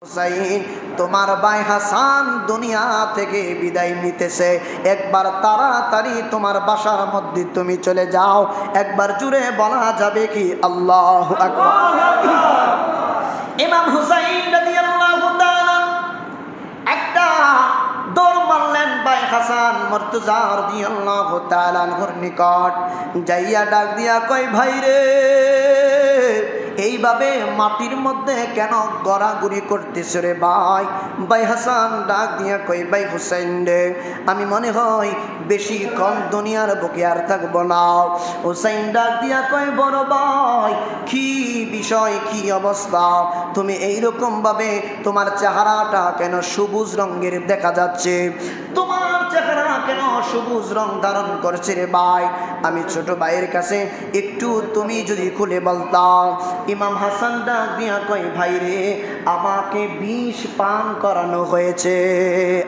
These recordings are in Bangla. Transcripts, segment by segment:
হুসাইন, তোমার ভাই হাসান দুনিয়া থেকে বিদায় নিতেছে, একবার তাড়াতাড়ি তোমার বাসার মধ্যে তুমি চলে যাও। একবার জুড়ে বলা যাবে কি আল্লাহু আকবার। ইমাম হুসাইন রাদিয়াল্লাহু তাআলা একটা দৌড় মারলেন ভাই হাসান মুর্তজা রাদিয়াল্লাহু তাআলা আনহুর নিকট যাইয়া ডাক দিয়া কয়, ভাই রে, এইভাবে মাটির মধ্যে কেন গড়াগড়ি করতেছ রে ভাই? ভাই হাসান ডাক দিয়া কই, ভাই হুসাইন রে, আমি মনে হয় বেশিক্ষণ দুনিয়ার বুকে আর থাকবো না। হুসাইন ডাক দিয়া কই, বড় ভাই, কি বিষয়, কি অবস্থা? তুমি এইরকম ভাবে তোমার চেহারাটা কেন সবুজ রঙের দেখা যাচ্ছে? তোমার চেহারা কেন সবুজ রং ধারণ করছে রে ভাই? আমি ছোট ভাইয়ের কাছে একটু তুমি যদি খুলে বলতাম। ইমাম হাসান ডাক দিয়া কই, ভাই রে, আমাকে বিষ পান করানো হয়েছে।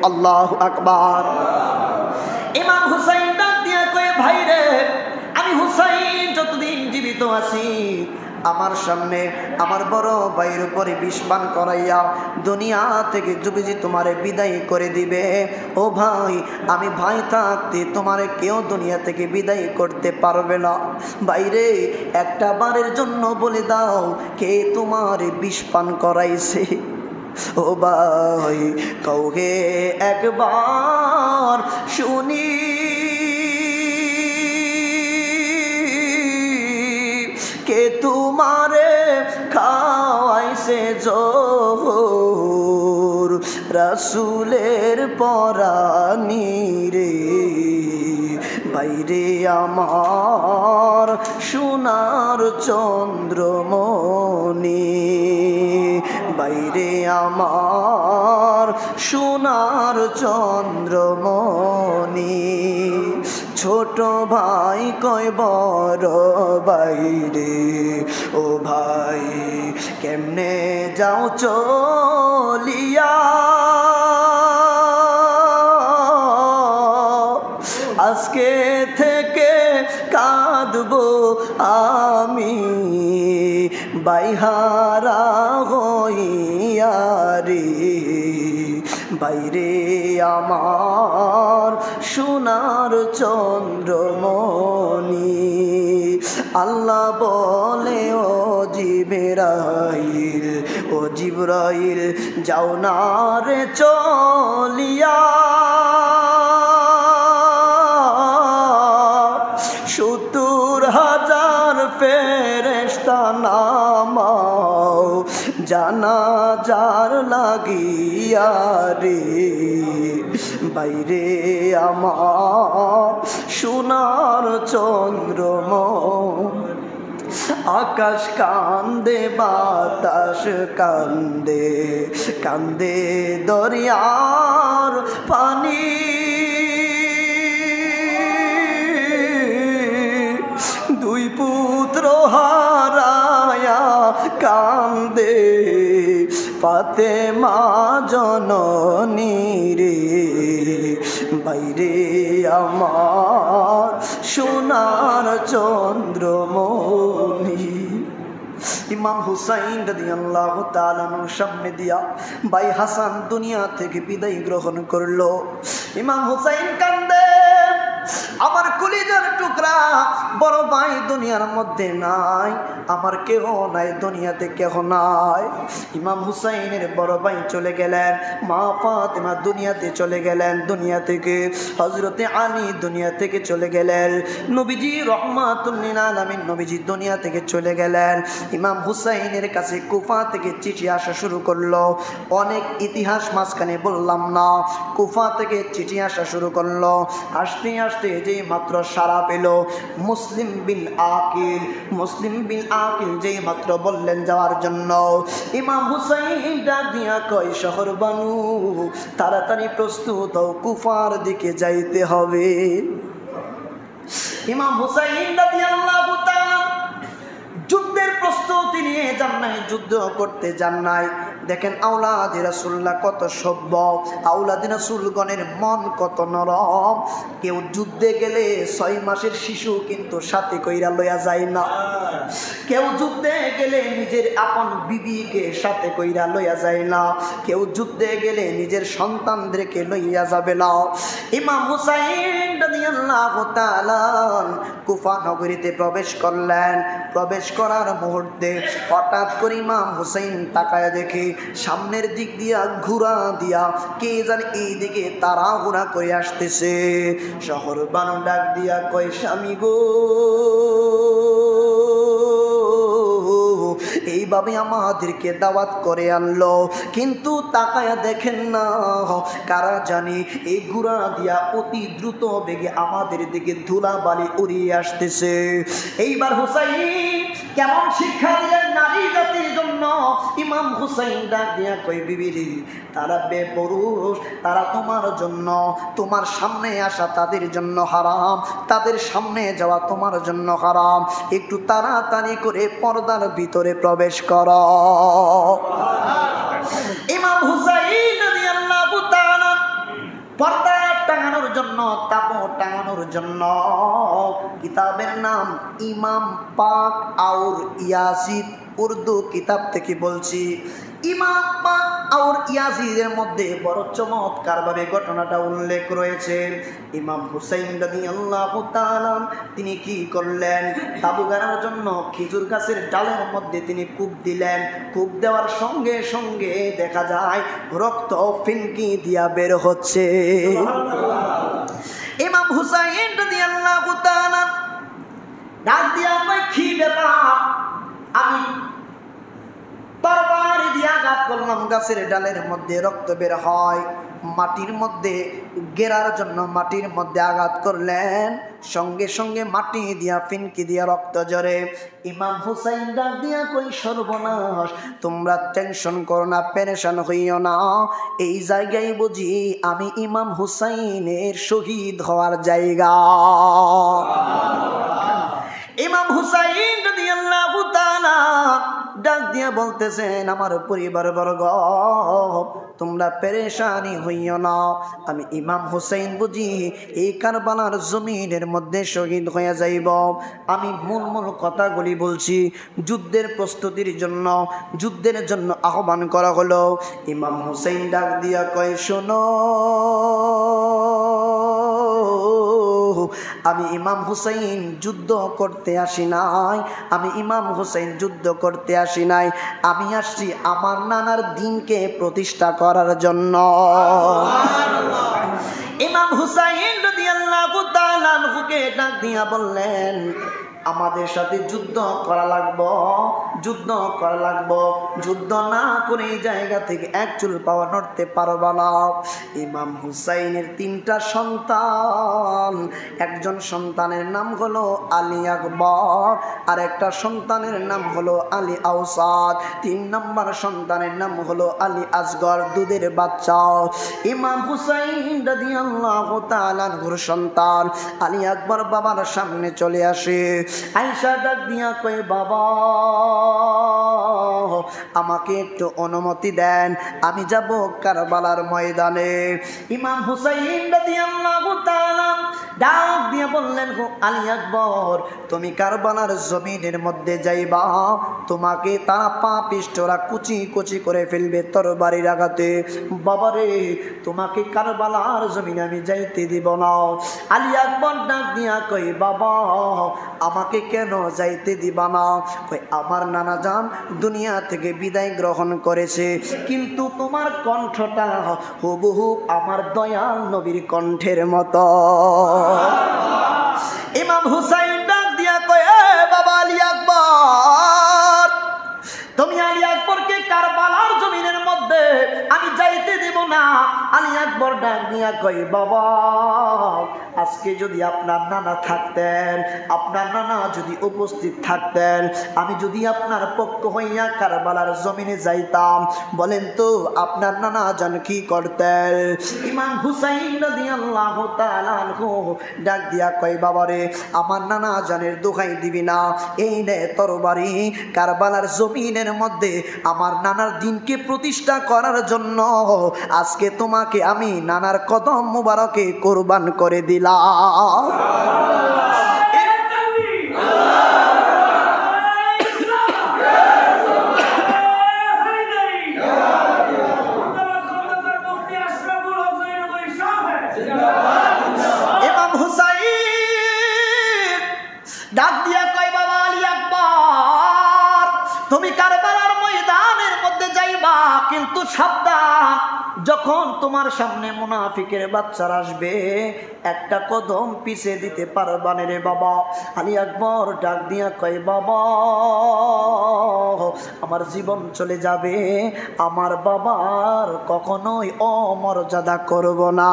আল্লাহু আকবার। ইমাম হুসাইন ডাক দিয়া কই, ভাই রে, আমি হুসাইন যতদিন জীবিত আছি আমার সামনে আমার বড় ভাইয়ের উপরে বিষ পান করাইয়া দুনিয়া থেকে যুবজি তোমারে বিদায় করে দিবে। ও ভাই, আমি ভাই থাকতে তোমারে কেউ দুনিয়া থেকে বিদায় করতে পারবে না। ভাইরে, একটা বারের জন্য বলে দাও, কে তোমার বিষ পান করাইছে? ও ভাই, কৌহে একবার শুনি, কে তোমারে খাওয়াইছে জোহর রাসূলের পরানি রে? বাইরে আমার সোনার চন্দ্রমণি, বাইরে আমার সোনার চন্দ্রমণি, ছোট ভাই কয় বড় বাইরে, ও ভাই কেমনে যাও চলিয়া? আজকে থেকে কাঁদবো আমি বাইহারা হইয়া রে, বাইরে আমার সোনার চন্দ্রমণি। আল্লাহ বলে, ও জিবরাইল, ও জিবরাইল, যাও না রে চলিয়া, 70,000 ফেরেশতা নামাও জানাজার লাগিয়া রে, বাইরে আমার সোনার চন্দ্রমণি। আকাশ কান্দে, বাতাস কান্দে, কান্দে দরিয়ার পানি, দুই পুত্র হারায়া কান্দে ফাতেমা জননী রে, বাইরে আমার সোনার চন্দ্রমণি। ইমাম হুসাইন রাদিয়াল্লাহু তাআলা আনহুর সামনে দিয়া ভাই হাসান দুনিয়া থেকে বিদায় গ্রহণ করলো। ইমাম হুসাইন কান্দে, আমার কলিজার টুকরা বড় ভাই দুনিয়ার মধ্যে নাই, আমার কেহ নাই, দুনিয়াতে কেহ নাই। ইমাম হুসাইনের বড় ভাই চলে গেলেন, মা ফাতেমা দুনিয়াতে চলে গেলেন, দুনিয়া থেকে হযরতে আলী দুনিয়া থেকে চলে গেলেন, নবীজি রাহমাতুল লিল আলামিন নবীজি দুনিয়া থেকে চলে গেলেন। ইমাম হুসাইনের কাছে কুফা থেকে চিঠি আসা শুরু করলো। অনেক ইতিহাস মাঝখানে বললাম না, কুফা থেকে চিঠি আসা শুরু করলো। আসতে আসতে যেই মাত্র সারা পেল মুসলিম বিন আকিল, মুসলিম বিন আকিল যেই মাত্র বললেন যাওয়ার জন্য, ইমাম হুসাইন ডাক দিয়া কয়, শহর বানু, তাড়াতাড়ি প্রস্তুত হও, কুফার দিকে যাইতে হবে। ইমাম হুসাইন রাদিয়াল্লাহু তাআলা যুদ্ধের প্রস্তুতি নিয়ে যান নাই, যুদ্ধ করতে যান নাই, দেখেন আওলাদে রাসূলুল্লাহ কত সভ্য, আওলাদে রাসূলগণের মন কত নরম। কেউ যুদ্ধে গেলে 6 মাসের শিশু কিন্তু সাথে কইরা লইয়া যায় না। কেউ যুদ্ধে গেলে নিজের আপন বিবিকে সাথে কইরা লইয়া যায় না। কেউ যুদ্ধে গেলে নিজের সন্তানদেরকে লইয়া যাবে না। ইমাম হুসাইন রাদিয়াল্লাহু তাআলা কুফা নগরীতে প্রবেশ করলেন। প্রবেশ করার মুহূর্তে হঠাৎ করে ইমাম হুসাইন তাকায় দেখে সামনের দিক দিয়া ঘোড়া দিয়া কে জানে এই দিকে তাড়াহুড়া করে আসতেছে। শহর বানু ডাক দিয়া কয়, স্বামী গো, এইভাবে আমাদেরকে দাওয়াত করে আনলো, কিন্তু তাকায়া দেখেন না কারা জানি এই ঘোড়া দিয়া অতি দ্রুত বেগে আমাদের দিকে ধুলাবালি উড়িয়ে আসতেছে। এইবার হুসাইন কেমন শিক্ষা দিলেন নারী জাতির জন্য। ইমাম হুসাইন ডাক দিয়া কই, বিবিরি, তারা বেপরুষ, তারা তোমার জন্য, তোমার সামনে আসা তাদের জন্য হারাম, তাদের সামনে যাওয়া তোমার জন্য হারাম। একটু তাড়াতাড়ি করে পর্দার ভিতরে প্রবেশ কর। ইমাম হুসাইন রাদিয়াল্লাহু তাআলা পর্দা টাঙানোর জন্য, তাবু টাঙানোর জন্য কিতাবের নাম ইমাম পাক আউর ইয়াজিদ, উর্দু কিতাব থেকে বলছি। ইমাম পাক আউর ইয়াজিদের মধ্যে বড় চমৎকার ভাবে ঘটনাটা উল্লেখ রয়েছে। ইমাম হুসাইন রাদিয়াল্লাহু তাআলা তিনি কি করলেন, তাবু গাড়ার জন্য খেজুর গাছের ডালের মধ্যে তিনি কূপ দিলেন। কূপ দেওয়ার সঙ্গে সঙ্গে দেখা যায় রক্ত ফিনকি দিয়া বের হচ্ছে। ইমাম হুসাইন রাদিয়াল্লাহু তাআলা ডাক দিয়া কয়, কি ব্যাপার? আমি তরবারি দিয়ে আঘাত করলাম, গাছের ডালের মধ্যে রক্ত বের হয়। মাটির মধ্যে গেরার জন্য মাটির মধ্যে আঘাত করলেন, সঙ্গে সঙ্গে মাটি দিয়া ফিনকি দিয়া রক্ত ঝরে। ইমাম হুসাইন ডাক দিয়া কই, সর্বনাশ, তোমরা টেনশন করো না, পেরেশান হইও না, এই জায়গায় বুঝি আমি ইমাম হুসাইনের শহীদ হওয়ার জায়গা। ইমাম হুসাইন রাদিয়াল্লাহু তাআলা ডাক দিয়া বলতেছেন, আমার পরিবার বর্গ, তোমরা পেরেশানি হইও না, আমি ইমাম হুসাইন বুঝি এই কারবালার জমিনের মধ্যে শহীদ হয়ে যাইব। আমি মূল মূল কথাগুলি বলছি। যুদ্ধের প্রস্তুতির জন্য, যুদ্ধের জন্য আহ্বান করা হলো। ইমাম হুসাইন ডাক দিয়া কয়, শোনো, আমি ইমাম হুসাইন যুদ্ধ করতে আসি নাই, আমি ইমাম হুসাইন যুদ্ধ করতে আসি নাই, আমি আসছি আমার নানার দিনকে প্রতিষ্ঠা করার জন্য। ইমাম হুসাইন রাদিয়াল্লাহু তাআলা আনহুকে ডাক দিয়া বললেন, আমাদের সাথে যুদ্ধ করা লাগবো, যুদ্ধ করা লাগবো, যুদ্ধ না করে এই জায়গা থেকে এক চুল পাওয়া নড়তে পারবা না। ইমাম হুসাইনের 3টা সন্তান, একজন সন্তানের নাম হলো আলী আকবর, আর একটা সন্তানের নাম হলো আলী আওসাদ, 3 নম্বর সন্তানের নাম হলো আলী আসগর, দুধের বাচ্চা। ইমাম হুসাইন রাদিয়াল্লাহু তাআলা আনহুর সন্তান আলী আকবর বাবার সামনে চলে আসে। আয়েশা ডাক দিয়া কয়, বাবা, আমাকে একটু অনুমতি দেন, আমি যাব কারবালার ময়দানে। ইমাম হুসাইন রাদিয়াল্লাহু তাআলা ডাক দিয়া বললেন, আলী আকবর, তুমি কারবালার জমিনের মধ্যে যাইবা, তোমাকে তারা পাপিষ্ঠরা কুচি কুচি করে ফেলবে তরবারির আঘাতে। বাবারে, তোমাকে কারবালার জমিনে আমি যাইতে দিব না। আলী আকবর ডাক দিয়া কই, বাবা, আমাকে কেন যাইতে দিবা না? কই, আমার নানা জান দুনিয়া থেকে বিদায় গ্রহণ করেছে, কিন্তু তোমার কণ্ঠটা হুবহু আমার দয়াল নবীর কণ্ঠের মতো। ইমাম হুসাইন ডাক দিয়া কয়, বাবা আলী আকবর, তুমি আলী আকবরকে কারবালার জমিনের মধ্যে আমি যাইতে দিব না। আলী আকবর ডাক দিয়া কই বাবা, আজকে যদি আপনার নানা থাকতেন, আপনার নানা যদি উপস্থিত থাকতেন, আমি যদি আপনার পক্ষ হইয়া কারবালার জমিনে যাইতাম, বলেন তো আপনার নানা জান কি করতেন? ইমাম হুসাইন রাদিয়াল্লাহু তাআলা আনহু ডাক দিয়া কই বাবারে, আমার নানা জানের দোহাই দিবি না, এই নে তরবারি, কারবালার জমিনের মধ্যে আমার নানার দিনকে প্রতিষ্ঠা করার জন্য আজকে তোমাকে আমি নানার কদম মুবারকে কুরবান করে দিলাম। ইমাম হুসাইন ডাক দিয়া কয় বাবা আলী আকবর, তুমি কারবালার ময়দানের মধ্যে যাইবা, কিন্তু সাবধান, যখন তোমার সামনে মুনাফিকের বাচ্চারা আসবে একটা কদম পিছে দিতে পারবা না রে বাবা। আলী আকবর ডাক দিয়া কয় বাবা, আমার জীবন চলে যাবে, আমার বাবার কখনোই অমর্যাদা করব না।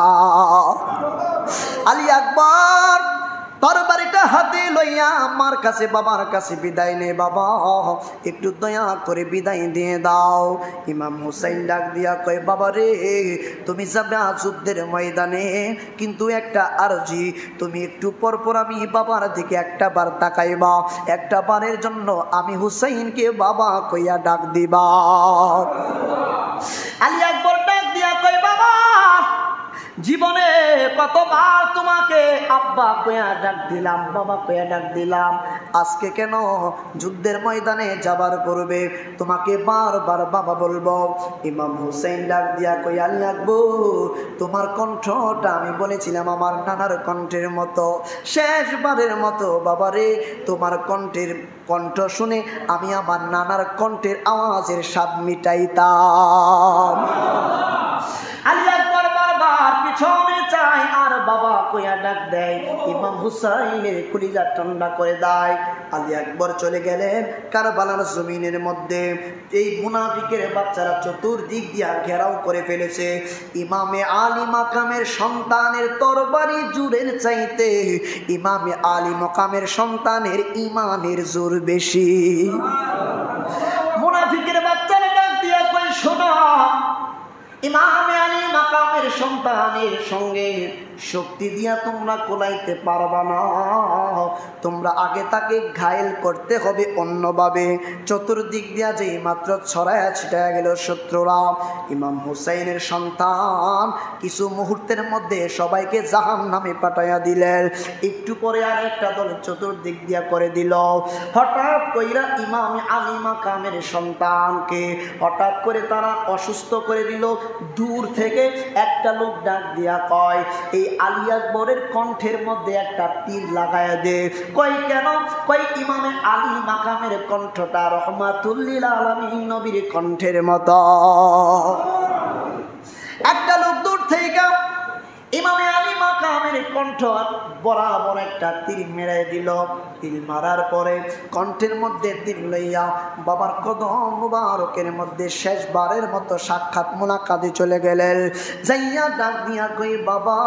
আলী আকবর তরবারিটা হাতে লইয়া আমার কাছে বাবার কাছে বিদায় নে বাবা, একটু দয়া করে বিদায় দিয়ে দাও। ইমাম হুসাইন ডাক দিয়া কয় বাবা রে, তুমি যাবে যুদ্ধের ময়দানে, কিন্তু একটা আরজি, তুমি একটু পরপর আমি বাবার দিকে একটা বার তাকাইবা, একটা বারের জন্য আমি হুসাইনকে বাবা কইয়া ডাক দিবা। আলী আকবর ডাক দিয়া কয় বাবা, জীবনে কতবার তোমাকে আব্বা কয়া ডাক দিলাম, বাবা কয়া ডাক দিলাম, আজকে কেন যুদ্ধের ময়দানে যাবার পূর্বে তোমাকে বারবার বাবা বলবো? ইমাম হুসাইন ডাক দিয়া কই আলী আকবর, তোমার কণ্ঠটা আমি বলেছিলাম আমার নানার কণ্ঠের মতো, শেষবারের মতো বাবারে তোমার কণ্ঠ শুনে আমি আমার নানার কণ্ঠের আওয়াজের স্বাদ মিটাইতাম। আলী আকবর বারবার পিছনে চাই আর বাবা কইয়া ডাক দেয়, ইমাম হুসাইনের কলিজা ঠান্ডা করে দেয়। আলী আকবর চলে গেলেন কারবালার জমিনের মধ্যে। এই মুনাফিকের বাচ্চারা চতুর্দিক দিয়া ঘেরাও করে ফেলেছে। ইমামে আলী মাকামের সন্তানের তরবারি জোরের চাইতে ইমামে আলী মাকামের সন্তানের ইমানের জোর বেশি। মুনাফিকের বাচ্চারা ডাক দিয়া কই শোনো, ইমামে আলী মাকামের সন্তানের সঙ্গে শক্তি দিয়া তোমরা কোলাইতে পারবা না, তোমরা আগে তাকে ঘায়েল করতে হবে অন্যভাবে। চতুর্দিক দিয়া যে মাত্র ছড়ায়া ছিটায়া গেল শত্রুরা। ইমাম হুসাইনের সন্তান কিছু মুহূর্তের মধ্যে সবাইকে জাহান্নামে পাঠাইয়া দিলেন। একটু পরে আর একটা দল চতুর্দিক দিয়া করে দিল। হঠাৎ কইরা ইমামে আলী মাকামের সন্তানকে হঠাৎ করে তারা অসুস্থ করে দিল। দূর থেকে একটা লোক ডাক দিয়া কয়, এই আলী আকবরের কণ্ঠের মধ্যে একটা তীর লাগায়া দে। কয় কেন? কয় ইমামে আলী মাকামের কণ্ঠটা রহমাতুল্লিল আলামিন নবীর কণ্ঠের মতো। একটা লোক দূর থেকে ইমামে আলী মাকামের কণ্ঠ বরাবর একটা তীর মেরে দিল। তীর মারার পরে কণ্ঠের মধ্যে তীর লইয়া বাবার কদম মুবারকের মধ্যে শেষবারের মতো সাক্ষাৎ মুলাকাতে চলে গেলেন। যাইয়া ডাক দিয়া কই বাবা,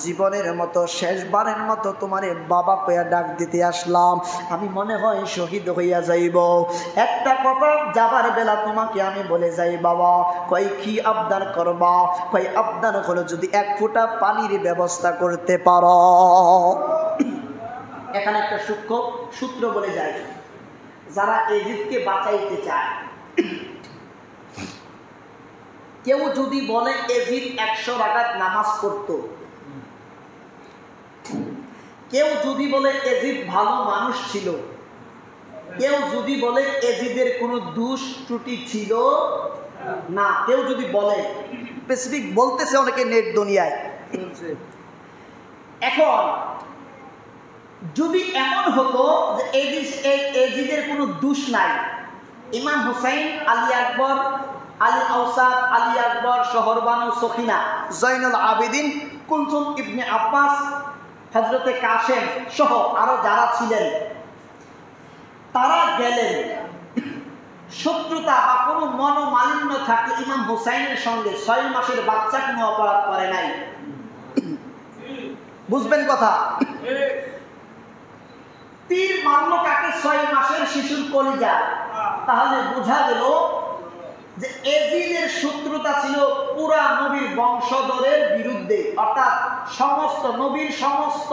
জীবনের মতো শেষবারের মতো তোমারে বাবা কইয়া ডাক দিতে আসলাম, আমি মনে হয় শহীদ হইয়া যাইব। একটা কথা যাবার বেলা তোমাকে আমি বলে যাই বাবা। কই কি আবদার করবা? কই আবদার হলো যদি এক ফোঁটা পানির ব্যবস্থা করতে পারো। এখানে একটা সূক্ষ্ম সূত্র বলে যায়, যারা এজিদকে বাঁচাইতে চায়, কেউ যদি বলে এজিদ 100 রাকাত নামাজ পড়ত, কেউ যদি বলে এজিদ ভালো মানুষ ছিল, কেউ যদি বলে এজিদের কোনো দোষ ত্রুটি ছিল না, কেউ যদি বলে, স্পেসিফিক বলতেছে অনেকে নেট দুনিয়ায়। এখন যদি এমন হতো যে এজিদের কোনো দোষ নাই, ইমাম হুসাইন, আলী আকবর, আলী আওসাদ, আলী আকবর, শহরবানু সখিনা, জয়নুল আবেদিন, কুলসুম ইবনে আব্বাস, হযরতে কাসেম সহ আরো যারা ছিলেন, তারা গেলেন শত্রুতা বা কোনো মনোমালিন্য থাকলে ইমাম হুসাইনের সঙ্গে 6 মাসের বাচ্চা কোনো অপরাধ করে নাই। বুঝবেন কথা? তীর মারলো কাকে? 6 মাসের শিশুর কলিজা। তাহলে বোঝা গেল যে এজিদের শত্রুতা ছিল পুরা নবীর বংশধরের বিরুদ্ধে, অর্থাৎ সমস্ত নবীর সমস্ত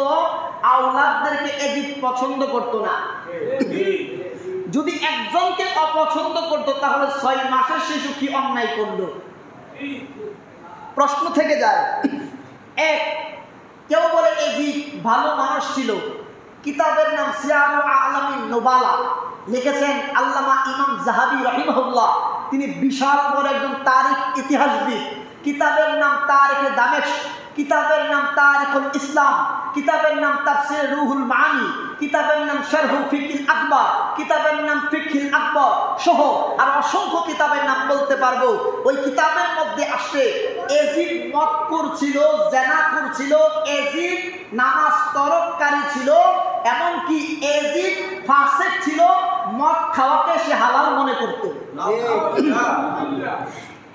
আওলাদদেরকে এজিদ পছন্দ করত না। যদি একজনকে অপছন্দ করত তাহলে 6 মাসের শিশু কি অন্যায় করলো? প্রশ্ন থেকে যায়। এক, কেউ বলে এজিদ ভালো মানুষ ছিল। কিতাবের নাম সিয়ারুল আলামিন নুবালা, লিখেছেন আল্লামা ইমাম যাহাবী রাহিমাহুল্লাহ। তিনি বিশাল বড় একজন তারিখ ইতিহাসবিদ। কিতাবের নাম তারিখে দামেস্ক, কিতাবের নাম তারিখুল ইসলাম, কিতাবের নাম তাফসির রুহুল মানি, কিতাবের নাম শারহু ফিকহিল আকবর, কিতাবের নাম ফিকহিল আকবর সহ আর অসংখ্য কিতাবের নাম বলতে পারবো। ওই কিতাবের মধ্যে আসছে এজিদ মদ করছিল, জেনা করছিল, এজিদ নামাজ তরককারী ছিল, এমনকি এজিদ ফাসিক ছিল, মদ খাওয়াকে সে হালাল মনে করত।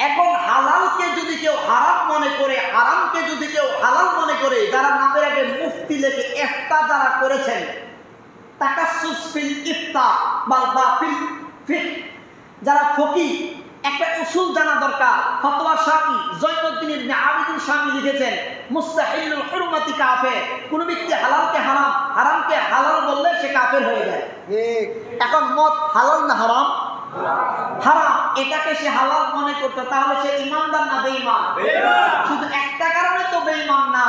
এখন হালালকে যদি কেউ হারাম মনে করে, হারামকে যদি কেউ হালাল মনে করে, যারা নামের আগে মুফতি লেখে ইফতা যারা করেছেন, তাকাসসুস ফিল ইফতা বা ফিল ফিকহ, যারা ফকিহ, একটা উসুল জানা দরকার। ফতোয়া শাফি জয়নুদ্দিন ইবনে আবিদিন শামী লিখেছেন মুস্তাহিলুল হুরমাতি কাফের। কোন ব্যক্তি হালালকে হারাম, হারামকে হালাল বললে সে কাফের হয়ে যায়। এখন মদ হালাল না হারাম? হারাম। এটাকে সে হালাল মনে করতো, তাহলে সে ইমানদার না বেঈমান? শুধু একটা কারণে তো বেঈমান না,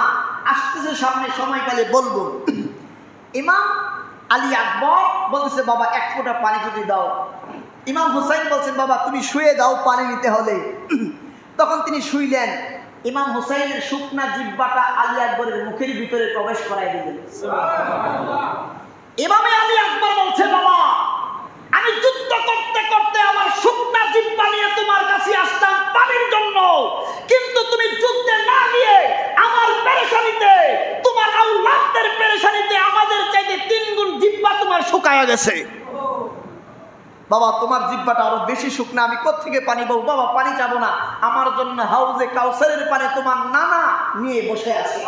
আসতেছে সামনে সময়কালে বলবো। ইমাম আলী আকবর বলতেছে বাবা 1 ফোঁটা পানি যদি দাও। ইমাম হুসাইন বলছেন বাবা তুমি শুয়ে দাও পানি নিতে হলে। তখন তিনি শুইলেন। ইমাম হুসাইনের শুকনা জিহ্বাটা আলী আকবরের মুখের ভিতরে প্রবেশ করাই দিলেন। ইমামে আলী আকবর বলছে বাবা আমি যুদ্ধ করতে করতে আমার শুকনা জিহ্বা নিয়ে তোমার কাছে আসতাম পানির জন্য, কিন্তু তুমি যুদ্ধে না নিয়ে আমার পেরেশানিতে, তোমার আওলাদদের পেরেশানিতে আমাদের চাইতে 3 গুণ জিহ্বা তোমার শুকায়া গেছে। বাবা তোমার জিহ্বাটা আরো বেশি শুকনা, আমি কোত্থেকে পানি পাবো? বাবা পানি চাবো না, আমার জন্য হাউজে কাউসারের পানি তোমার নানা নিয়ে বসে আছে।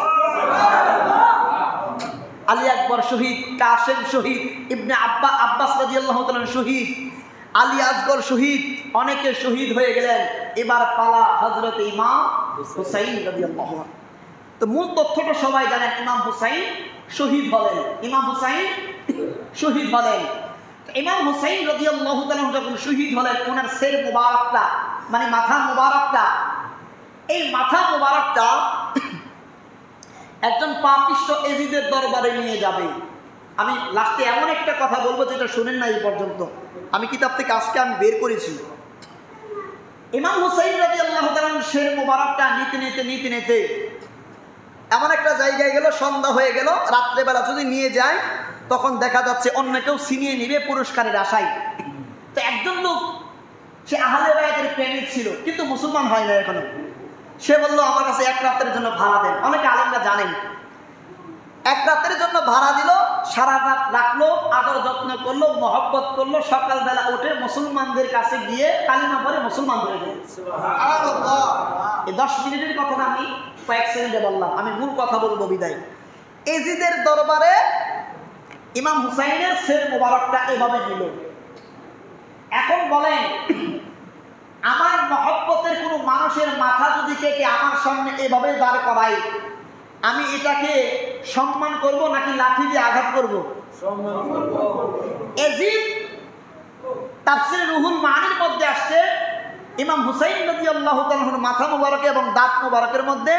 আলী আকবর শহীদ, কাসেম শহীদ, ইবনে আব্বাস রাদিয়াল্লাহু তাআলা শহীদ, আলী আসগর শহীদ, অনেকে শহীদ হয়ে গেলেন। এবার পালা হযরত ইমাম হুসাইন রাদিয়াল্লাহু আনহু। তো মূল তথ্যটা সবাই জানেন, ইমাম হুসাইন শহীদ হলেন। ইমাম হুসাইন শহীদ হলেন। ইমাম হুসাইন রাদিয়াল্লাহু তাআলা যখন শহীদ হলেন, ওনার সের মুবারকটা মানে মাথা মুবারকটা, এই মাথা মুবারকটা একজন পাপিষ্ট এজিদের দরবারে নিয়ে যাবে। আমি লাস্টে এমন একটা কথা বলবো যেটা শুনেন না এই পর্যন্ত, আমি কিতাব থেকে আজকে আমি বের করেছি। ইমাম হুসাইন রাদিয়াল্লাহু তাআলা শের মুবারকটা নিতে নিতে এমন একটা জায়গায় গেল, সন্ধ্যা হয়ে গেল। রাত্রেবেলা যদি নিয়ে যায় তখন দেখা যাচ্ছে অন্য কেউ ছিনিয়ে নিবে পুরস্কারের আশায়। তো একজন লোক, সে আহলে বায়াতের প্রেমিক ছিল কিন্তু মুসলমান হয় না এখনো। সে বললো আমার কাছে 1 রাতের জন্য ভাড়া দেন। অনেকে আলেমরা জানেন। 1 রাতের জন্য ভাড়া দিল, সারা রাত রাখলো, আদর যত্ন করলো, মহব্বত করলো। সকালবেলা উঠে মুসলমানদের কাছে গিয়ে কালিমা পড়ে মুসলমান হয়ে গেল। এই 10 মিনিটের কথা আমি কয়েক সেকেন্ডে বললাম, আমি মূল কথা বলবো বিদায়। এজিদের দরবারে ইমাম হুসাইনের সের মোবারকটা এভাবে নিল। এখন বলেন আমার মহব্বতের কোনো মানুষের মাথা যদি কেটে আমার সামনে এভাবে দাঁড় করাই, আমি এটাকে সম্মান করব নাকি লাঠি দিয়ে আঘাত করব? এজিদ তাফসীর রুহুল মানির মধ্যে আসছে ইমাম হুসাইন রাদিয়াল্লাহু তাআলার মাথা মুবারক এবং দাঁত মুবারকের মধ্যে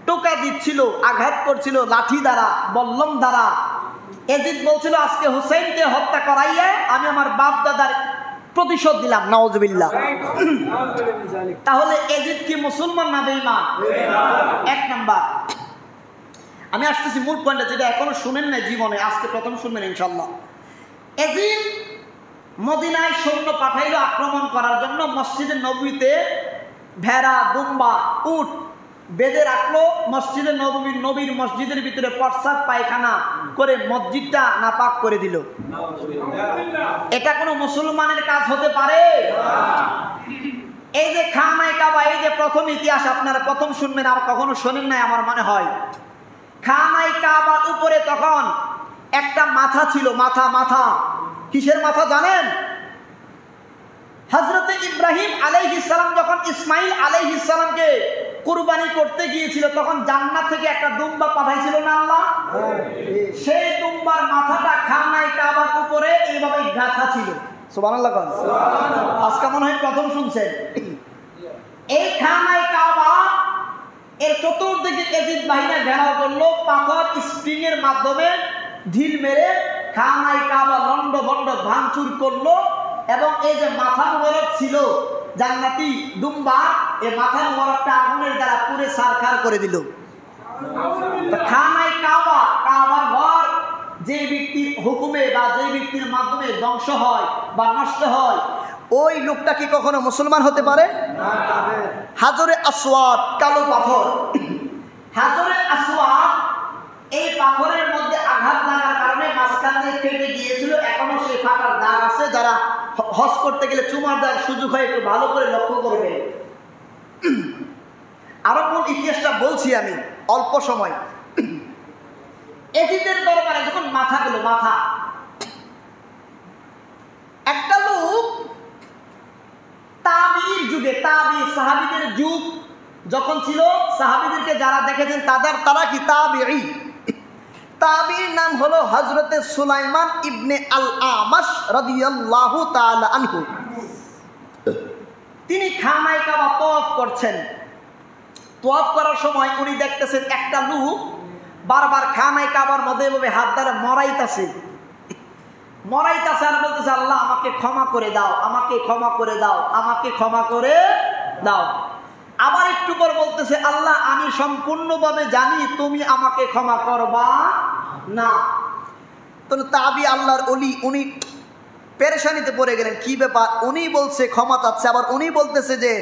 টোকা দিচ্ছিল, আঘাত করছিল লাঠি দ্বারা, বল্লম দ্বারা। এজিদ বলছিল আজকে হুসাইনকে হত্যা করাইয়া আমি আমার বাপ দাদার প্রতিশোধ দিলাম। নাউজুবিল্লাহ। তাহলে এজিদ কি মুসলমান না বেঈমান? 1 নাম্বার। আমি আসতেছি মূল পয়েন্টে, যেটা এখনো শুনেন না জীবনে, আজকে প্রথম শুনবেন ইনশাআল্লাহ। এজিদ মদিনায় সৈন্য পাঠাইল আক্রমণ করার জন্য। মসজিদে নববীতে ভেড়া, দুম্বা, উট বেঁধে রাখলো মসজিদে নবীর মসজিদের ভিতরে প্রস্রাব পায়খানা করে মসজিদটা নাপাক করে দিল। এটা কোনো মুসলমানের কাজ হতে পারে? এই যে খানায়ে কাবা, এই যে প্রথম ইতিহাস আপনারা প্রথম শুনবেন, আর কখনো শোনেন নাই আমার মনে হয়। খানায়ে কাবার উপরে তখন একটা মাথা ছিল, মাথা। কিসের মাথা জানেন? হযরতে ইব্রাহিম আলাইহিস সালাম যখন ইসমাইল আলাইহিস সালামকে কুরবানি করতে গিয়েছিল, তখন জান্নাত থেকে একটা দুম্বা পাঠাইছিল না আল্লাহ? সেই দুম্বার মাথাটা খানায়ে কাবার উপরে এইভাবে গাঁথা ছিল। সুবহানাল্লাহ। আজকে মনে হয় প্রথম শুনছেন। এই খানায়ে কাবা এর চতুর্দিকে এজিদ বাহিনী ঘেরাও করলো, পাথর স্প্রিং এর মাধ্যমে ঢিল মেরে খানায়ে কাবা লন্ড ভন্ড ভাঙচুর করলো, এবং এই যে মাথা মোবারক ছিল জান্নাতি দুম্বা, এই মাথা মোবারকটা আগুনের দ্বারা পুড়ে ছারখার করে দিল। খানায়ে কাবা, কাবার ঘর যে ব্যক্তির হুকুমে বা যে ব্যক্তির মাধ্যমে ধ্বংস হয় বা নষ্ট হয়, ওই লোকটা কি কখনো মুসলমান হতে পারে? হাজরে আসওয়াদ, কালো পাথর, হাজরে আসওয়াদ, এই পাথরের মধ্যে আঘাত লাগার কারণে মাঝখান দিয়ে ফেটে গিয়েছিল, এখনো সেই ফাটার দাগ আছে। যারা হজ করতে গেলে চুমার দাগ সুযোগ হয় একটু ভালো করে লক্ষ্য করবে। আরো কোন ইতিহাসটা বলছি আমি অল্প সময়। এজিদের দরবারে যখন মাথা, একটা লোক তাবিঈর যুগে, সাহাবীদের যুগ যখন ছিল, সাহাবীদেরকে যারা দেখেছেন তারা কি তাবিঈ। তাবিঈর নাম হলো হযরতে সুলাইমান ইবনে আল আমাশ রাদিয়াল্লাহু তাআলা আনহু। তিনি খানায়ে কাবা তওয়াফ করছেন। তওয়াফ করার সময় উনি দেখতেছেন একটা লোক বারবার খানায়ে কাবার মধ্যে এভাবে হাত দ্বারা মরাইতেছে আর বলতেছে, আল্লাহ আমাকে ক্ষমা করে দাও, আমাকে ক্ষমা করে দাও, আমাকে ক্ষমা করে দাও। আবার একটু পর বলতেছে, আল্লাহ আমি সম্পূর্ণভাবে জানি তুমি আমাকে ক্ষমা করবা না। তো তাবি আল্লাহর ওলি, উনি পেরেশানিতে পড়ে গেলেন, কি ব্যাপার? উনি বলছে ক্ষমা চাচ্ছে, আবার উনি বলতেছে যে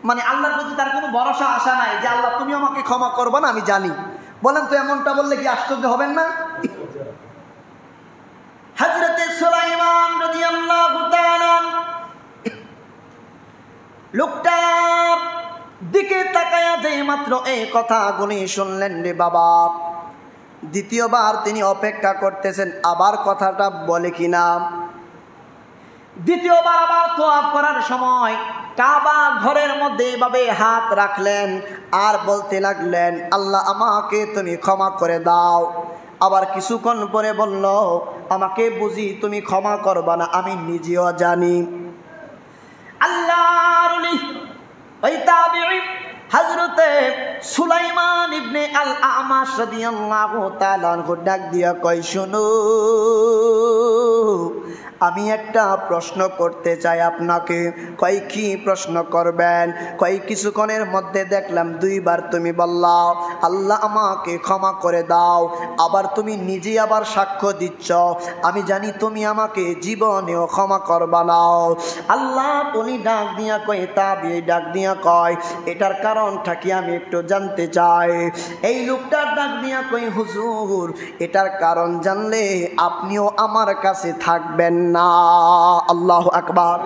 মানে আল্লাহর প্রতি তার কোনো ভরসা আশা নাই যে আল্লাহ তুমি আমাকে ক্ষমা করবা না, আমি জানি। বলেন তো এমনটা বললে কি আশ্চর্য হবেন না? হযরতে সুলাইমান রাদিয়াল্লাহু তাআলা লোকটার দিকে তাকায়া যে মাত্র এই কথাগুলি শুনলেন রে বাবা, দ্বিতীয়বার তিনি অপেক্ষা করতেছেন আবার কথাটা বলে কিনা। দ্বিতীয়বার আবার তওয়াফ করার সময় কাবা ঘরের মধ্যে এভাবে হাত রাখলেন আর বলতে লাগলেন, আল্লাহ আমাকে তুমি ক্ষমা করে দাও। আবার কিছুক্ষণ পরে বলল, আমাকে বুঝি তুমি ক্ষমা করবা না, আমি নিজেও জানি। আল্লাহর ওলি ওই তাবিঈ হযরতে সুলাইমান ইবনে আল আমাশ রাদিয়াল্লাহু তাআলা আনহু ডাক দিয়া কয়, শোনো, আমি একটা প্রশ্ন করতে চাই আপনাকে। কয় কি প্রশ্ন করবেন? কয় কিছুক্ষণের মধ্যে দেখলাম দুইবার তুমি বললা আল্লাহ আমাকে ক্ষমা করে দাও, আবার তুমি নিজে আবার সাক্ষ্য দিচ্ছ আমি জানি তুমি আমাকে জীবনেও ক্ষমা করবা না। আল্লাহ উনি ডাক দিয়া কয়, তাবিঈ ডাক দিয়া কয়, এটার কারণটা কি আমি একটু জানতে চাই। এই লোকটার ডাক দিয়া কয়, হুজুর এটার কারণ জানলে আপনিও আমার কাছে থাকবেন না। আল্লাহু আকবার।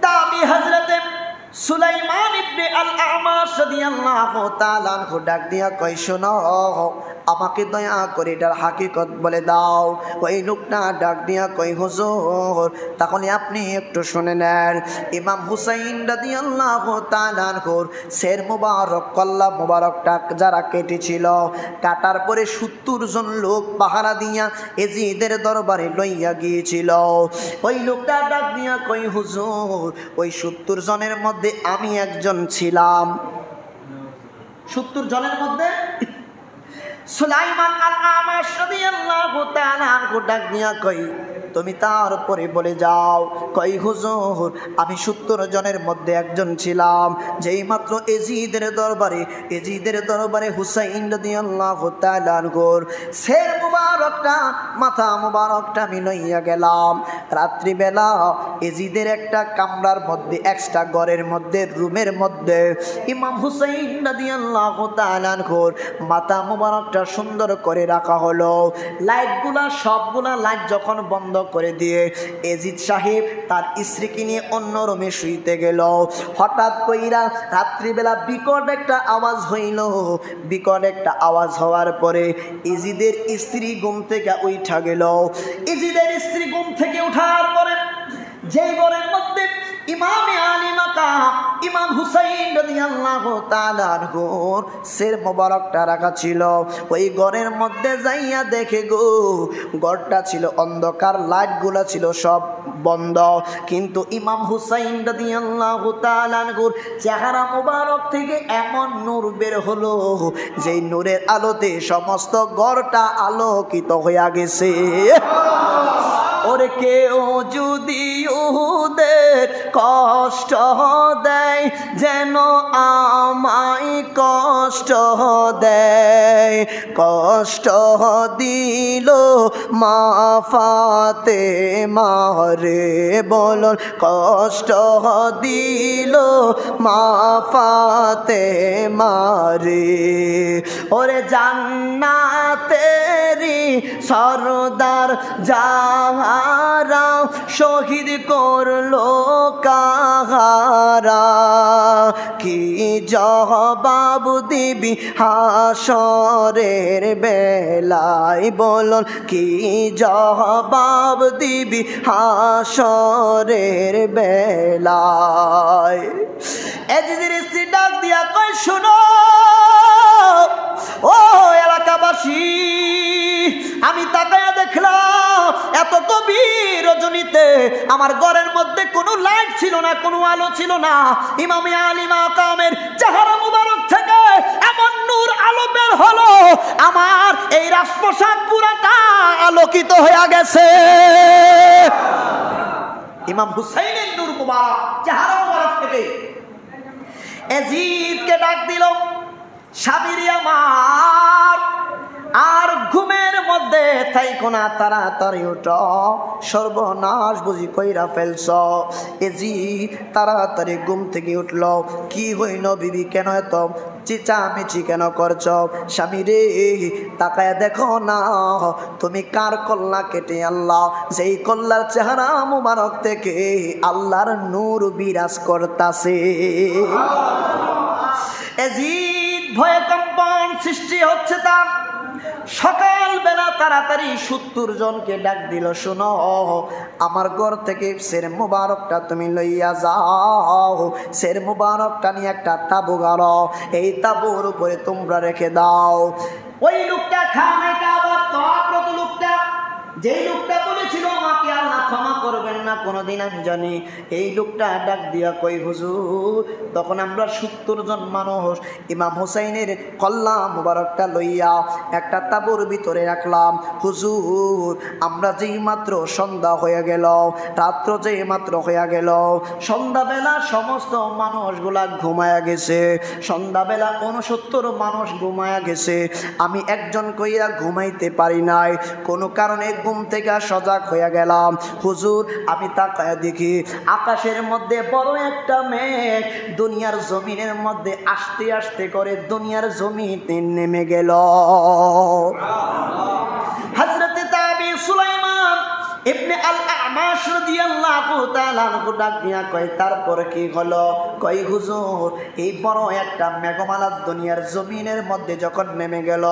তাবি হযরতে সুলাইমান ইবনে আল আমাশ রাদিয়াল্লাহু তাআলা আনহু ডাক দিয়া কয়, শোনো, আমাকে দয়া করে এটার হাকিকত বলে দাও। ওই লোকটা ডাক দিয়া কয়, হুজুর তাহলে আপনি একটু শুনে নেন। ইমাম হুসাইন রাদিয়াল্লাহু তাআলা আনহুর শের মুবারক, কল্লা মুবারকটা যারা কেটেছিল, কাটার পরে ৭০ জন লোক পাহারা দিয়া এজিদের দরবারে লইয়া গিয়েছিল। ওই লোকটা ডাক দিয়া কয়, হুজুর ওই ৭০ জনের মধ্যে আমি একজন ছিলাম। ৭০ জনের মধ্যে সুলাইমান আল আমাশ রাদিয়াল্লাহু তাআলা আনহু ডাক দিয়া কই, তুমি তারপরে বলে যাও। কই হুজুর আমি 70 জনের মধ্যে একজন ছিলাম, যেই মাত্র এজিদের দরবারে হুসাইন রাদিয়াল্লাহু তাআলা আনহুর শের মুবারকটা, মাথা মুবারকটা আমি লইয়া গেলাম। রাত্রিবেলা এজিদের একটা কামরার মধ্যে, এক্সট্রা ঘরের মধ্যে, রুমের মধ্যে ইমাম হুসাইন রাদিয়াল্লাহু তাআলা আনহুর মাথা মুবারকটা সুন্দর করে রাখা হলো। লাইটগুলা, সবগুলা লাইট যখন বন্ধ করে দিয়ে এজিদ সাহেব তার স্ত্রীকে নিয়ে অন্য রুমে শুইতে গেল, হঠাৎ কইরা রাত্রিবেলা বিকট একটা আওয়াজ হইল। বিকট একটা আওয়াজ হওয়ার পরে এজিদের স্ত্রী ঘুম থেকে উঠা গেল। এজিদের স্ত্রী ঘুম থেকে উঠার পরে যে ঘরের মধ্যে ইমামে আলী মাকাম ইমাম হুসাইন রাদিয়াল্লাহু তাআলা আনহুর শের মোবারকটা রাখা ছিল, ওই ঘরের মধ্যে যাইয়া দেখে গো, ঘরটা ছিল অন্ধকার, লাইটগুলো ছিল সব বন্ধ, কিন্তু ইমাম হুসাইন রাদিয়াল্লাহু তাআলা আনহুর চেহারা মোবারক থেকে এমন নূর বের হলো, যেই নূরের আলোতে সমস্ত ঘরটা আলোকিত হইয়া গেছে। ওরে কেউ যদি ওদের কষ্ট দেয়, যেন আমায় কষ্ট দেয়, কষ্ট দিল মা ফাতেমা রে বলুন, কষ্ট দিল মা ফাতেমা রে। ওরে জান্নাতেরি সরদার যাহারা শহীদ করলো কাহারা, কি জবাব দিবি হাসরের বেলায় বলুন, কি জবাব দিবি হাসরের বেলায়। এজিদের স্ত্রী ডাক দিয়া কই, শুনো ও এলাকাবাসী, আমি তাকায়া দেখলাম এত গভীর রজনীতে আমার ঘরের মধ্যে কোনো লাইট ছিল না, কোনো আলো ছিল না। ইমামে আলী মাকামের চেহারা মুবারক থেকে এমন নূর আলো বের হলো, আমার এই রাজপ্রাসাদ পুরাটা আলোকিত হয়ে গেছে। ইমাম হুসাইনের নূর মুবারক চেহারা মুবারক থেকে এজিদকে ডাক দিল, স্বামীরে আমার, আর ঘুমের মধ্যে থাইকো না, তাড়াতাড়ি উঠো, সর্বনাশ বুঝি কইরা ফেলছ। এজিদ তাড়াতাড়ি ঘুম থেকে উঠল। কি হইল বিবি, কেন এত চিচামিচি কেন করছ? স্বামী রে তাকায় দেখো না, তুমি কার কল্লা কেটে আল্লাহ, যেই কল্লার চেহারা মুবারক থেকে আল্লাহর নূর বিরাজ করতাছে। এজিদ ভয়ে কম্পন সৃষ্টি হচ্ছে তার। সকালবেলা তাড়াতাড়ি 70 জনকে ডাক দিল, শোনো আমার ঘর থেকে শের মুবারকটা তুমি লইয়া যাও, শের মুবারকটা নিয়ে একটা তাবু গাড়ো, এই তাবুর উপরে তোমরা রেখে দাও। ওই লোকটা খামে কাবার তওয়াফরত লোকটা, যেই লোকটা বলেছিল আমাকে আল্লাহ ক্ষমা করবেন না কোনোদিন, আমি জানি, এই লোকটা ডাক দিয়া কই, হুজুর তখন আমরা 70 জন মানুষ ইমাম হুসাইনের কল্লা মুবারকটা লইয়া একটা তাবুর ভিতরে রাখলাম। হুজুর আমরা যেই মাত্র সন্ধ্যা হয়ে গেল, রাত্র যেই মাত্র হয়ে গেল, সন্ধ্যাবেলা সমস্ত মানুষগুলা ঘুমায়া গেছে, সন্ধ্যাবেলা 69 মানুষ ঘুমায়া গেছে, আমি একজন কইয়া ঘুমাইতে পারি নাই, কোনো কারণে ঘুম থেকে সজাগ হয়ে গেলাম। হুজুর আমি তাকায়া দেখি আকাশের মধ্যে বড় একটা মেঘ দুনিয়ার জমিনের মধ্যে আস্তে আস্তে করে দুনিয়ার জমিতে নেমে গেল। হযরতে তাবি সুলাইমান ইবনে আল-আমাশ রাদিয়াল্লাহু তাআলা আনহু ডাক দিয়া কয়, তারপর কি হলো? কয় হুজুর এই বড় একটা মেঘমালা দুনিয়ার জমিনের মধ্যে যখন নেমে গেল,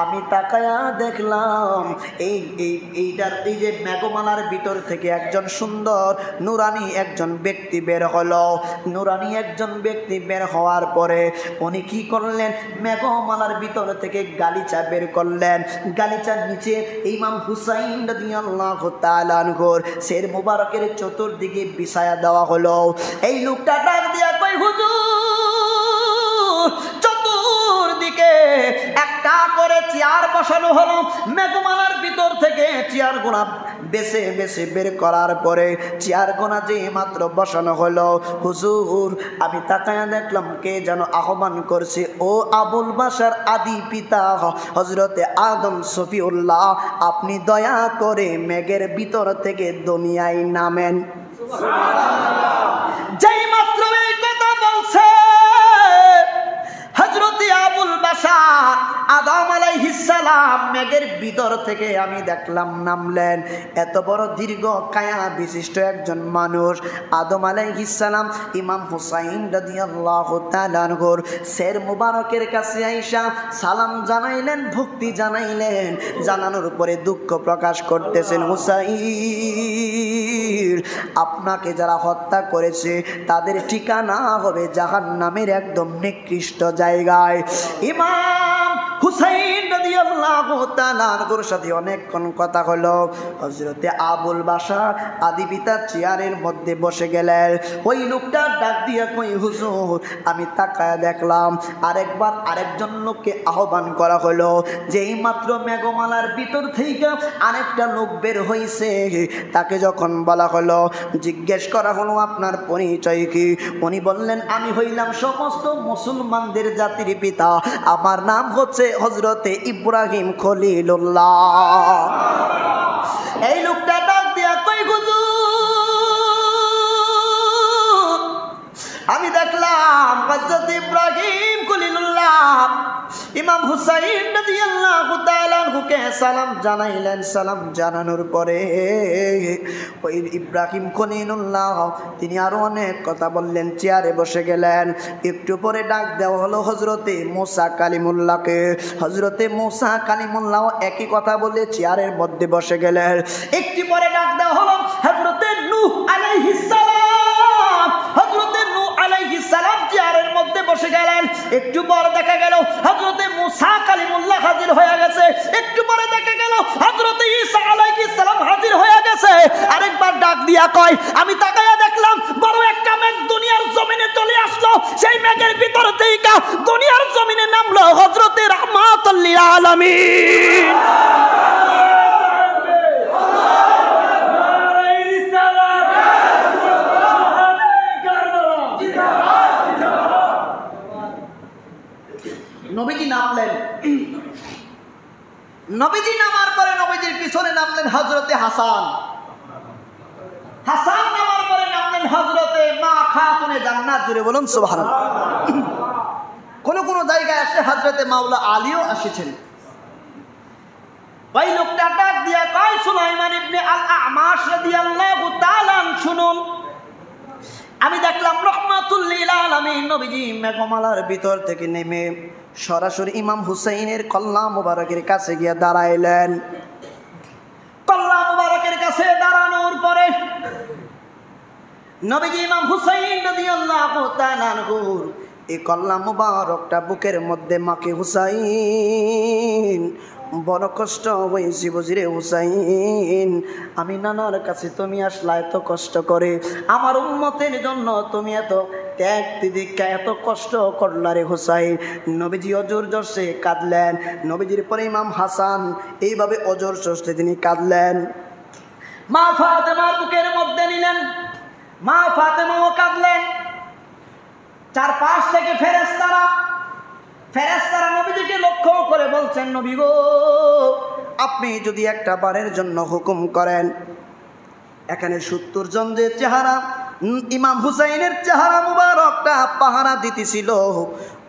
আমি তাকায়া দেখলাম এইটার এই যে মেঘমালার ভিতর থেকে একজন সুন্দর নুরানি একজন ব্যক্তি বের হলো। নুরানি একজন ব্যক্তি বের হওয়ার পরে উনি কি করলেন, মেঘমালার ভিতর থেকে গালিচা বের করলেন। গালিচার নিচে ইমাম হুসাইন রাদিয়াল্লাহু তাআলা আনহুর শের মুবারকের চতুর্দিকে বিছায়া দেওয়া হলো। এই লোকটা ডাক দিয়া কই, হুজুর চতুর্দিকে একটা করে চেয়ার বসানো হলো, মেঘমালার ভিতর থেকে চেয়ার গুলা বেছে বেছে বের করার পরে চেয়ার গোনা যে মাত্র বসানো হলো, হুজুর আমি তাকায়া দেখলাম কে যেন আহ্বান করছে, ও আবুল বাশার আদি পিতা হযরতে আদম সফিউল্লাহ, আপনি দয়া করে মেঘের ভিতর থেকে দুনিয়ায় নামেন। যেই মাত্র এই কথা বলছে হযরতে আবুল বাশার আদম আলাইহিস সালাম মেঘের ভিতর থেকে আমি দেখলাম নামলেন। এত বড় দীর্ঘ কায়া বিশিষ্ট একজন মানুষ আদম আলাইহিস সালাম ইমাম হুসাইন রাদিয়াল্লাহু তাআলা আনহুর সের মুবারকের কাছে আইসা সালাম জানাইলেন, ভক্তি জানাইলেন, জানানোর পরে দুঃখ প্রকাশ করতেছেন, হুসাইন আপনাকে যারা হত্যা করেছে তাদের ঠিকানা হবে জাহান্নামের একদম নিকৃষ্ট জায়গায়। ইমাম হুসাইন রাদিয়াল্লাহু তাআলা আনহুর সাথে অনেকক্ষণ কথা হলো। হযরতে আবুল বাশার আদি পিতা চেয়ারের মধ্যে বসে গেলেন। ওই লোকটা ডাক দিয়া কই, হুজুর আমি তাকায় দেখলাম আরেকবার আরেকজন লোককে আহ্বান করা হলো। যেই মাত্র মেঘমালার ভিতর থেকে আরেকটা লোক বের হইছে, তাকে যখন বলা হলো, জিজ্ঞেস করা হলো আপনার পরিচয় কি, উনি বললেন আমি হইলাম সমস্ত মুসলমানদের জাতির পিতা, আমার নাম হচ্ছে হযরতে ইব্রাহিম খলিলুল্লাহ। এই লোকটা ডাক দিয়া কই, হুজুর আমি দেখলাম হযরত ইব্রাহিম খলিলুল্লাহ ইমাম হুসাইন রাদিয়াল্লাহু তাআলা আনহুকে সালাম জানাইলেন। সালাম জানানোর পরে ওই ইব্রাহিম খলিলুল্লাহ তিনি আরো অনেক কথা বললেন, চেয়ারে বসে গেলেন। একটু পরে ডাক দেওয়া হলো হযরতে মুসা কালিমুল্লাহকে। হযরতে মুসা কালিমুল্লাহ একই কথা বলে চেয়ারের মধ্যে বসে গেলেন। একটু পরে ডাক দেওয়া হলো হযরতে নূহ আলাইহিস সালাম। হযরতে নূহ আলাইহিস সালাম চেয়ারের মধ্যে বসে গেলেন। একটু পর দেখা গেল হযরতে মুসা কালিমুল্লাহ হাজির হয়ে গেছে। একটু পরে দেখা গেল হযরতে ঈসা আলাইহিস সালাম হাজির হয়ে গেছে। আরেকবার ডাক দিয়া কয়, আমি তাকায়া দেখলাম বড় একটা মেঘ দুনিয়ার জমিনে চলে আসলো। সেই মেঘের ভিতর থেকে দুনিয়ার জমিনে নামলো হযরতে রাহমাতুল লিল আলামিন। নবীজি নামলেন। নবীজি নামার পরে নবীজির পিছনে নামলেন হযরতে হাসান। হাসান নামার পরে নামলেন হযরতে মা খাতুনে জান্নাত। জুড়ে বলুন সুবহানাল্লাহ। কোন কোন জায়গায় আসে হযরতে মাওলা আলীও এসেছেন। ওই লোকটা ডাক দিয়া কয়, সুলাইমান ইবনে আল আমাশ রাদিয়াল্লাহু তাআলা শুনুন, আমি দেখলাম রাহমাতুল লিল আলামিন নবীজি মেঘমালার ভিতর থেকে নেমে সরাসরি ইমাম হুসাইনের কল্লা মুবারকের কাছে গিয়ে দাঁড়াইলেন। কল্লা মুবারকের কাছে দাঁড়ানোর পরে নবীজি ইমাম হুসাইন রাদিয়াল্লাহু তাআলা আনহুর এই কল্লা মুবারকটা বুকের মধ্যে মাকে, হুসাইন বড় কষ্ট হয়েছি বুঝিরে হুসাইন, আমি নানার কাছে তুমি আসলা এত কষ্ট করে, আমার উম্মতের জন্য তুমি এত ত্যাগ তিদীক্ষা এত কষ্ট করলা রে হুসাইন। নবীজি অজর জোরসে কাঁদলেন। নবীজির পরে ইমাম হাসান এইভাবে অজর জোরসে তিনি কাঁদলেন। মা ফাতেমার বুকের মধ্যে নিলেন। মা ফাতেমাও কাঁদলেন। চারপাশ থেকে ফেরেশতারা নবীজিকে লক্ষ্য করে বলছেন, নবী গো আপনি যদি একটা বারের জন্য হুকুম করেন, এখানে 70 জন যে চেহারা ইমাম হুসাইনের চেহারা মুবারকটা পাহারা দিতেছিল,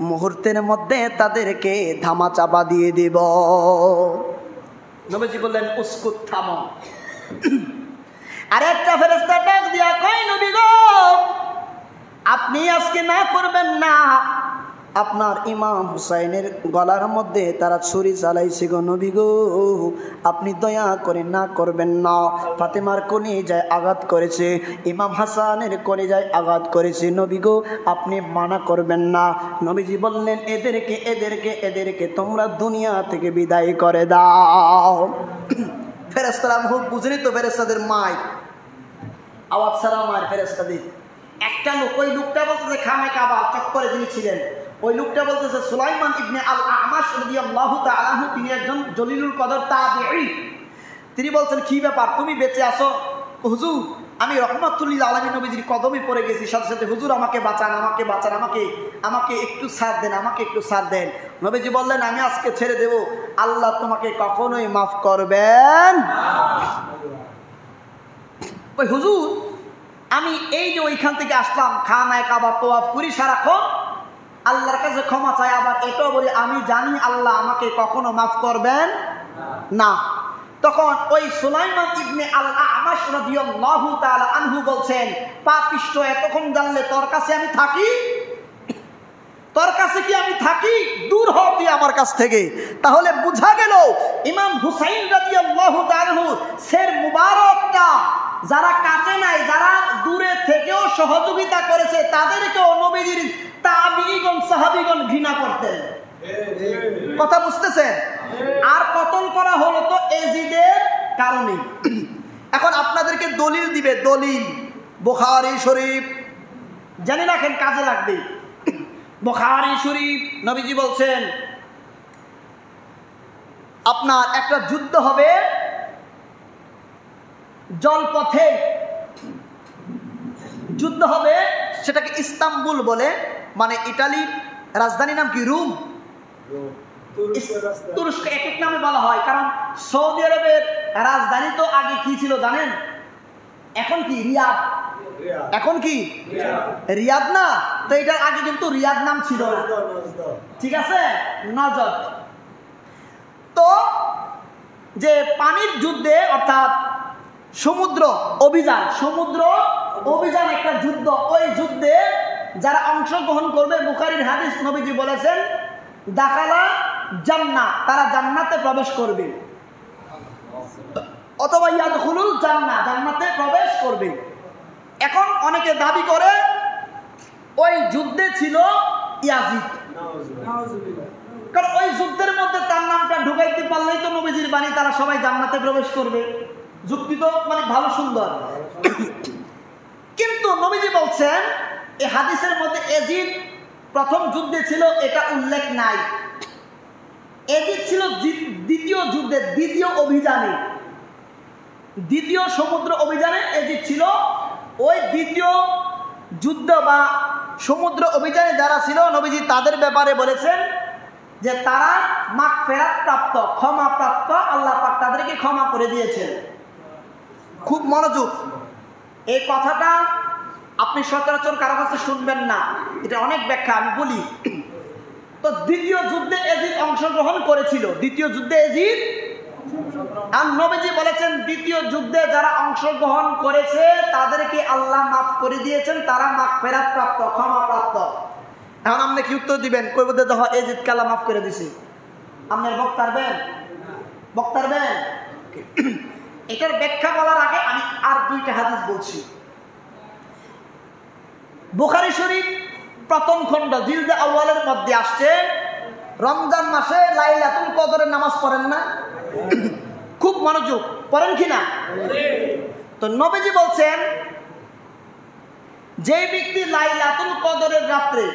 মুহূর্তের মধ্যে তাদেরকে ধামা চাপা দিয়ে দিব। নবীজি বললেন, উসকুত, থামো। আর একটা ফেরেশতা ডাক দিয়া কয়, নবী গো আপনি আজকে না করবেন না, আপনার ইমাম হুসাইনের গলার মধ্যে তারা ছুরি চালাইছে গো নবী গো, আপনি দয়া করে না করবেন না। ফাতেমার কলিজায় আঘাত করেছে, ইমাম হাসানের কলিজায় আঘাত করেছে, নবী গো আপনি মানা করবেন না। নবীজি বললেন, এদেরকে তোমরা দুনিয়া থেকে বিদায় করে দাও। ফেরেশতারা বুঝলি তো, ফেরেশতাদের মায় আওয়াজ ছাড়া মায়ের ফেরেশতাদের একটা লোক, ওই লোকটা বলতেছে খামে কাবা চক্করে যিনি ছিলেন, ওই লোকটা বলতেছে সুলাইমান ইবনে আল আমাশ রাদিয়াল্লাহু তাআলা আনহু, তিনি একজন জলিলুল কদর তাবিঈ। তিনি বলছেন কি ব্যাপার, তুমি বেঁচে আসো? হুজুর আমি রহমাতুল্লিল আলামিন নবীজির কদমে পড়ে গেছি, সাথে সাথে হুজুর আমাকে বাঁচান, আমাকে বাঁচান, আমাকে একটু ছাড় দেন, আমাকে একটু ছাড় দেন। নবীজি বললেন আমি আজকে ছেড়ে দেব, আল্লাহ তোমাকে কখনোই মাফ করবেন। ওই হুজুর আমি এই যে ওইখান থেকে আসলাম, খানায় কাবা তোয়াফ করি সারাক্ষণ, আল্লাহর কাছে ক্ষমা চাই, আবার এটাও বলি আমি জানি আল্লাহ আমাকে কখনো মাফ করবেন না। তখন ওই সুলাইমান ইবনে আল আমাশ রাদিয়াল্লাহু তাআলা আনহু বলছেন, পাপিষ্ঠ এতক্ষণ জানলে তোর কাছে আমি থাকি? তোর কাছে কি আমি থাকি? দূর হ তুই আমার কাছ থেকে। তাহলে বোঝা গেল ইমাম হুসাইন রাদিয়াল্লাহু তাআলা আনহু সের মুবারকটা যারা কাটে নাই, যারা দূরে থেকেও সহযোগিতা করেছে, তাদেরকেও নবীজির তাবিঈগণ সাহাবীগণ ঘৃণা করতেন। কথা বুঝতেছেন? আর কতল করা হলো তো এজিদের কারণে। এখন আপনাদেরকে দলিল দিবে, দলিল বুখারী শরীফ, জানি রাখেন কাজে লাগবে। বুখারী শরীফ নবীজি বলছেন আপনার একটা যুদ্ধ হবে জলপথে, যুদ্ধ হবে, সেটাকে ইস্তাম্বুল বলে, মানে ইটালির রাজধানী নাম কি? রোম। তুরস্ক এক এক নামে বলা হয়, কারণ সৌদি আরবের রাজধানী তো আগে কি ছিল জানেন? এখন কি? রিয়াদ। এখন কি? রিয়াদ না, তো এটার আগে কিন্তু রিয়াদ নাম ছিল না, ঠিক আছে? নজদ। তো যে পানির যুদ্ধে অর্থাৎ সমুদ্র অভিযান একটা যুদ্ধ, ওই যুদ্ধে যারা অংশগ্রহণ করবে, বুখারীর হাদিস, নবীজি বলেছেন দাখালা জান্নাহ, তারা জান্নাতে প্রবেশ করবে, অথবা ইয়াদখুলুল জান্নাহ, জান্নাতে প্রবেশ করবে। এখন অনেকে দাবি করে ওই যুদ্ধে ছিল ইয়াজিদ, কারণ ওই যুদ্ধের মধ্যে তার নামটা ঢুকাইতে পারলেই তো নবীজির বাণী, তারা সবাই জান্নাতে প্রবেশ করবে। যুক্তি তো মানে ভালো সুন্দর, কিন্তু নবীজি বলছেন এই হাদিসের মধ্যে এজিদ প্রথম যুদ্ধে ছিল এটা উল্লেখ নাই। এজিদ ছিল দ্বিতীয় যুদ্ধে, দ্বিতীয় অভিযানে, দ্বিতীয় সমুদ্র অভিযানে এজিদ ছিল। ওই দ্বিতীয় যুদ্ধ বা সমুদ্র অভিযানে যারা ছিল, নবীজি তাদের ব্যাপারে বলেছেন যে তারা মাগফিরাত প্রাপ্ত, ক্ষমা প্রাপ্ত, আল্লাহ পাক তাদেরকে ক্ষমা করে দিয়েছেন। খুব মনোযোগ, এই কথাটা আপনি সচরাচর কারো কাছে শুনবেন না, এটা অনেক ব্যাখ্যা আমি বলি। তো দ্বিতীয় যুদ্ধে এজিদ অংশগ্রহণ করেছিল, দ্বিতীয় যুদ্ধে এজিদ, আর নবীজি বলেছেন দ্বিতীয় যুদ্ধে যারা অংশগ্রহণ করেছে তাদেরকে আল্লাহ মাফ করে দিয়েছেন, তারা মাগফিরাত প্রাপ্ত, ক্ষমা প্রাপ্ত। এখন আপনি কি উত্তর দিবেন? কই বলতে দেখো এজিদকে আল্লাহ মাফ করে দিছে, আপনার বক্তারবেন। এটার ব্যাখ্যা বলার আগে আমি আর দুইটা হাদিস বলছি। বুখারী শরীফ প্রথম খণ্ড জিলদে আউয়ালের মধ্যে আসছে, রমজান মাসে লাইলাতুল কদরের নামাজ পড়েন না? খুব মনোযোগ, পড়েন কিনা? তো নবীজি বলছেন যে ব্যক্তি লাইলাতুল কদরের রাত্রে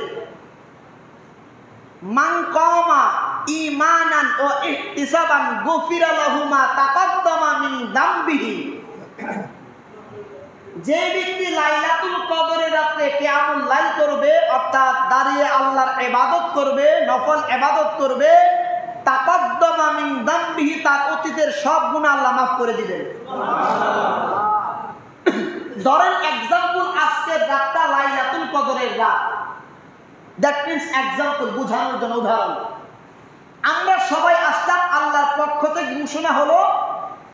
মান কামা ঈমানান ও ইহতিসাবান গুফিরা লাহু মা তাকাদ্দামা মিন যামবিহি, যে ব্যক্তি লাইলাতুল কদরের রাতে কিয়ামুল লাইল করবে, অর্থাৎ দাঁড়িয়ে আল্লাহর ইবাদত করবে, নফল ইবাদত করবে, তাকাদ্দামা মিন যামবিহি, তার অতীতের সব গুনাহ আল্লাহ মাফ করে দিবেন। ধরেন এক্সাম্পল, আজকের রাতটা লাইলাতুল কদরের রাত, দ্যাট মিন্স এক্সাম্পল, বোঝানোর জন্য উদাহরণ। আমরা সবাই আসলাম, আল্লাহর পক্ষ থেকে ঘোষণা হলো